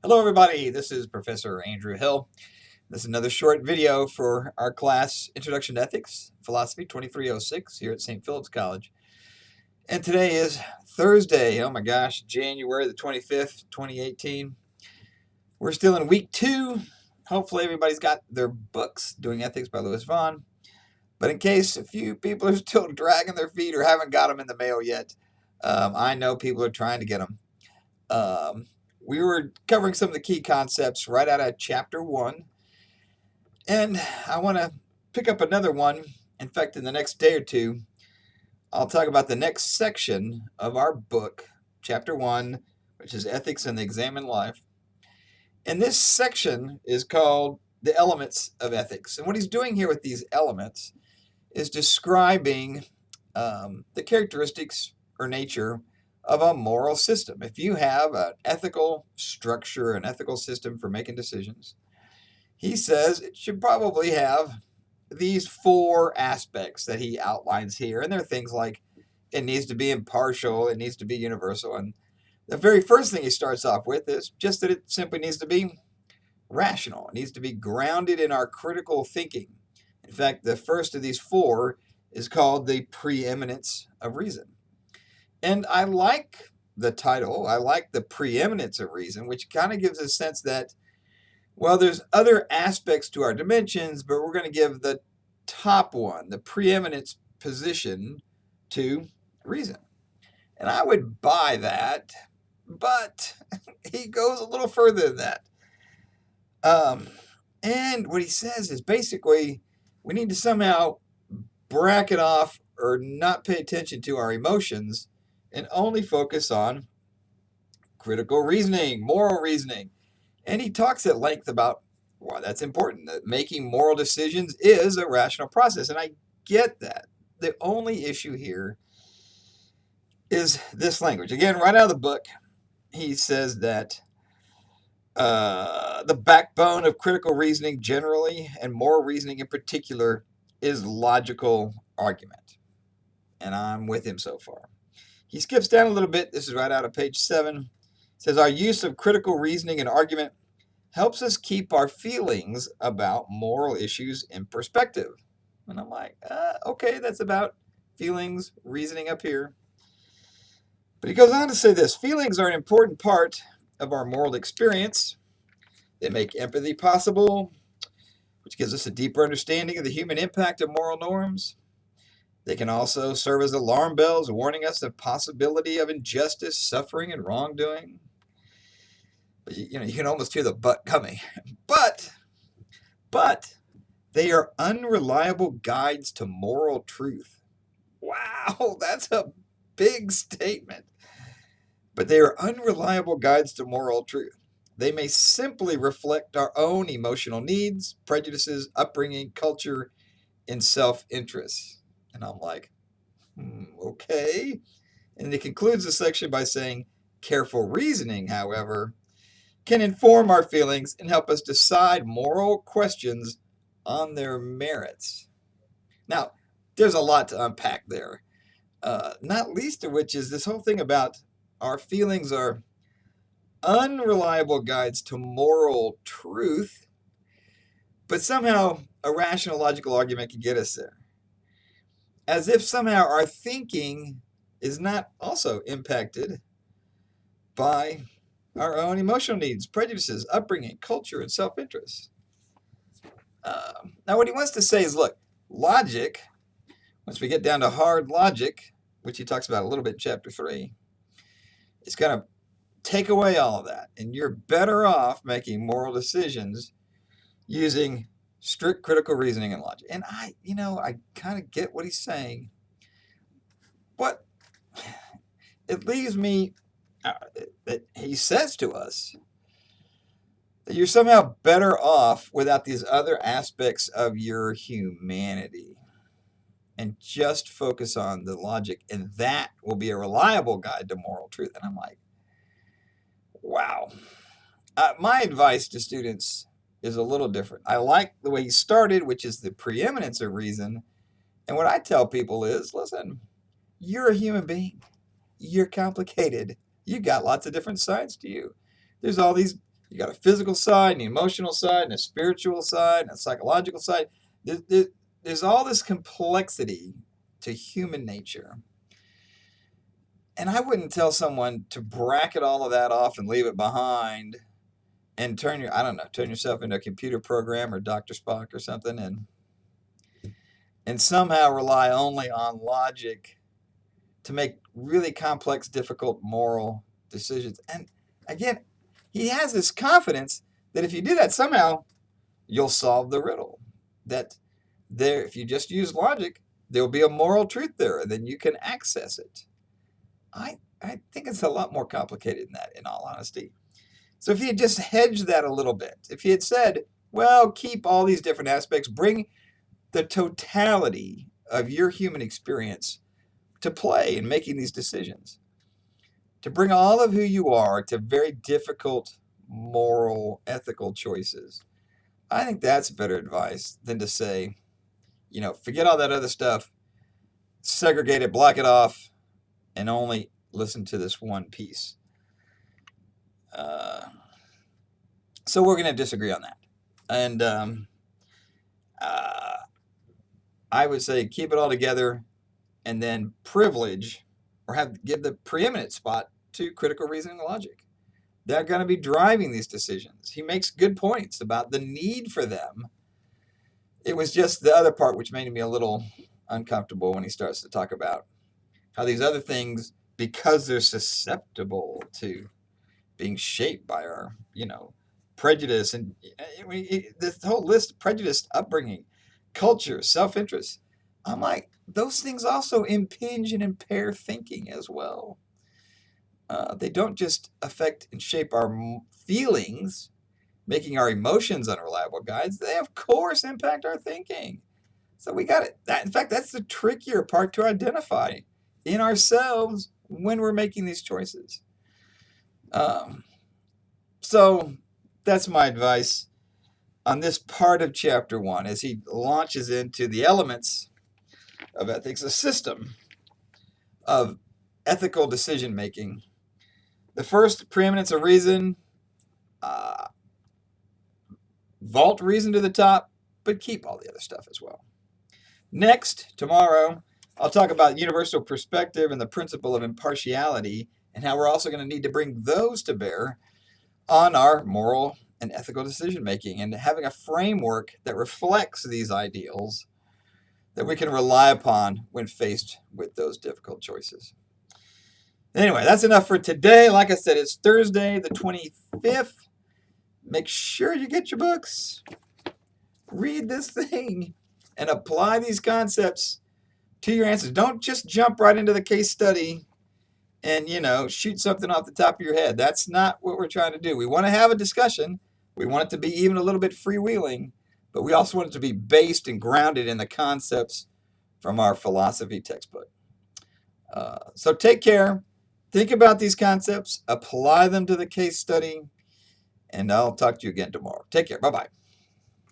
Hello, everybody. This is Professor Andrew Hill. This is another short video for our class, Introduction to Ethics, Philosophy 2306 here at St. Philip's College. And today is Thursday. Oh my gosh, January the 25th, 2018. We're still in week 2. Hopefully everybody's got their books, Doing Ethics by Louis Vaughn. But in case a few people are still dragging their feet or haven't got them in the mail yet, I know people are trying to get them. We were covering some of the key concepts right out of chapter 1. And I want to pick up another one. In fact, in the next day or two, I'll talk about the next section of our book, chapter 1, which is Ethics in the Examined Life. And this section is called The Elements of Ethics. And what he's doing here with these elements is describing the characteristics or nature of a moral system. If you have an ethical structure, an ethical system for making decisions, he says it should probably have these 4 aspects that he outlines here. And they're things like it needs to be impartial, it needs to be universal. And the very first thing he starts off with is just that it simply needs to be rational. It needs to be grounded in our critical thinking. In fact, the first of these 4 is called the Preeminence of Reason. And I like the title. I like the Preeminence of Reason, which kind of gives a sense that, well, there's other aspects to our dimensions, but we're going to give the top one, the preeminence position, to reason. And I would buy that, but he goes a little further than that. And what he says is basically we need to somehow bracket off or not pay attention to our emotions and only focus on critical reasoning, moral reasoning. And he talks at length about why that's important, that making moral decisions is a rational process. And I get that. The only issue here is this language. Again, right out of the book, he says that the backbone of critical reasoning generally and moral reasoning in particular is logical argument. And I'm with him so far. He skips down a little bit. This is right out of page 7. It says, our use of critical reasoning and argument helps us keep our feelings about moral issues in perspective. And I'm like, okay, that's about feelings, reasoning up here. But he goes on to say this, feelings are an important part of our moral experience. They make empathy possible, which gives us a deeper understanding of the human impact of moral norms. They can also serve as alarm bells, warning us of possibility of injustice, suffering, and wrongdoing. But you can almost hear the but coming. But they are unreliable guides to moral truth. Wow, that's a big statement. But they are unreliable guides to moral truth. They may simply reflect our own emotional needs, prejudices, upbringing, culture, and self-interest. And I'm like, okay. And he concludes the section by saying, careful reasoning, however, can inform our feelings and help us decide moral questions on their merits. Now, there's a lot to unpack there, not least of which is this whole thing about our feelings are unreliable guides to moral truth, but somehow a rational logical argument can get us there. As if somehow our thinking is not also impacted by our own emotional needs, prejudices, upbringing, culture, and self-interest. Now, what he wants to say is, look, logic, once we get down to hard logic, which he talks about a little bit in chapter 3, it's going to take away all of that. And you're better off making moral decisions using strict critical reasoning and logic. And I kind of get what he's saying, but it leaves me, he says to us that you're somehow better off without these other aspects of your humanity and just focus on the logic, and that will be a reliable guide to moral truth. And I'm like, wow. My advice to students is a little different. I like the way he started, which is the preeminence of reason. And what I tell people is, listen, you're a human being. You're complicated. You got lots of different sides to you. There's all these, You got a physical side, an emotional side, and a spiritual side, and a psychological side. There's all this complexity to human nature. And I wouldn't tell someone to bracket all of that off and leave it behind and turn yourself into a computer program or Dr. Spock or something and somehow rely only on logic to make really complex, difficult moral decisions. And again, he has this confidence that if you do that, somehow you'll solve the riddle. That if you just use logic, there'll be a moral truth there, and then you can access it. I think it's a lot more complicated than that, in all honesty. So if he had just hedged that a little bit, if he had said, well, keep all these different aspects, bring the totality of your human experience to play in making these decisions, to bring all of who you are to very difficult moral, ethical choices. I think that's better advice than to say, forget all that other stuff, segregate it, block it off, and only listen to this one piece. So we're going to disagree on that. And I would say keep it all together and then privilege or give the preeminent spot to critical reasoning and logic. They're going to be driving these decisions. He makes good points about the need for them. It was just the other part which made me a little uncomfortable when he starts to talk about how these other things, because they're susceptible to being shaped by our, prejudice and this whole list, prejudice, upbringing, culture, self-interest. I'm like, those things also impinge and impair thinking as well. They don't just affect and shape our feelings, making our emotions unreliable guides. They, of course, impact our thinking. So we got it. In fact, that's the trickier part to identify in ourselves when we're making these choices. So that's my advice on this part of chapter 1 as he launches into the elements of ethics, a system of ethical decision making. The first, preeminence of reason, vault reason to the top, but keep all the other stuff as well. Next, tomorrow, I'll talk about universal perspective and the principle of impartiality and how we're also going to need to bring those to bear on our moral and ethical decision making and having a framework that reflects these ideals that we can rely upon when faced with those difficult choices. Anyway, that's enough for today. Like I said, it's Thursday, the 25th. Make sure you get your books. Read this thing and apply these concepts to your answers. Don't just jump right into the case study and, shoot something off the top of your head. That's not what we're trying to do. We want to have a discussion. We want it to be even a little bit freewheeling, but we also want it to be based and grounded in the concepts from our philosophy textbook. So take care. Think about these concepts. Apply them to the case study. And I'll talk to you again tomorrow. Take care. Bye-bye.